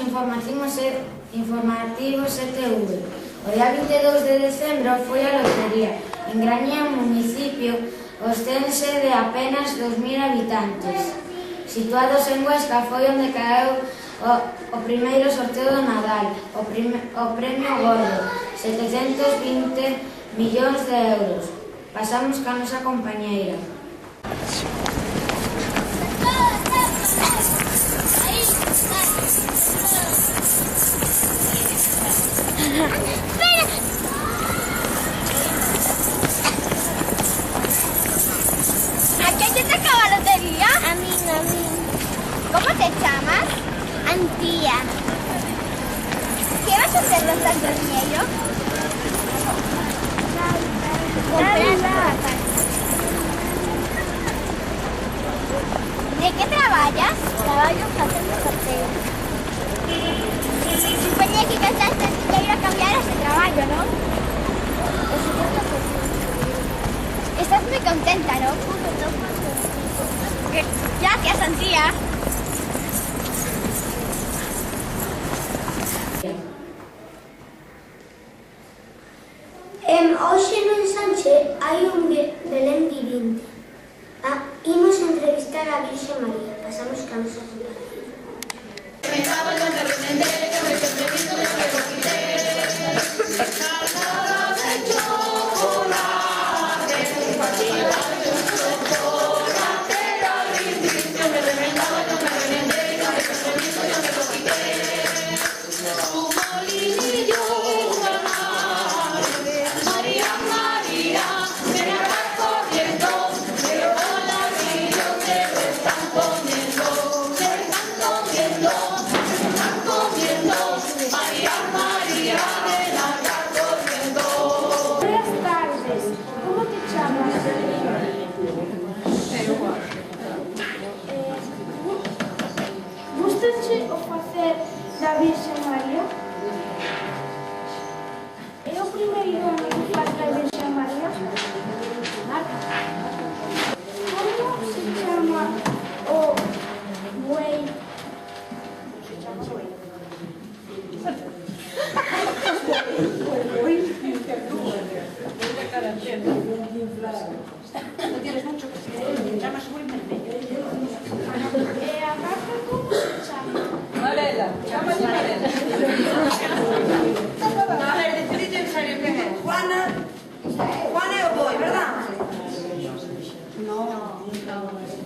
informativos ETV. O día 22 de decembro foi a lotería. En Grañén, municipio ostense de apenas 2000 habitantes. Situados en Huesca, foi onde caeu o primeiro sorteo do Nadal, o premio gordo, 720 millóns de euros. Pasamos ca nosa compañeira. ¿A quién te toca la lotería? A mí. ¿Cómo te llamas? Antía. ¿Qué vas a hacer los tantos dinero? ¿De qué trabajas? Traballo facendo sorteo. Suponía que gastaste dinero a cambiar ese trabajo, ¿no? Estás muy contenta, ¿no? Gracias, Antía. Hoxe no ensanche hai un Belén vivinte. Imos entrevistar a Virxe María. Pasamos ca nosa compañía. Gustache o facer da Virxe María? É o primeiro ano que faz da Virxe María? Como se chama o buey? No tienes mucho que decir, te llamas muy vermelho. A vaca como se chama? Varela, chámate Varela. A ver, decidite en serio quen é. Juana é o boi, verdad? No.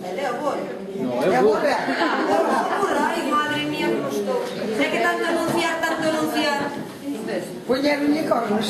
Ele é o boi. É o boi. Ai, madre mía, como estou. Sei que tanto anunciar. Poñer unicornos.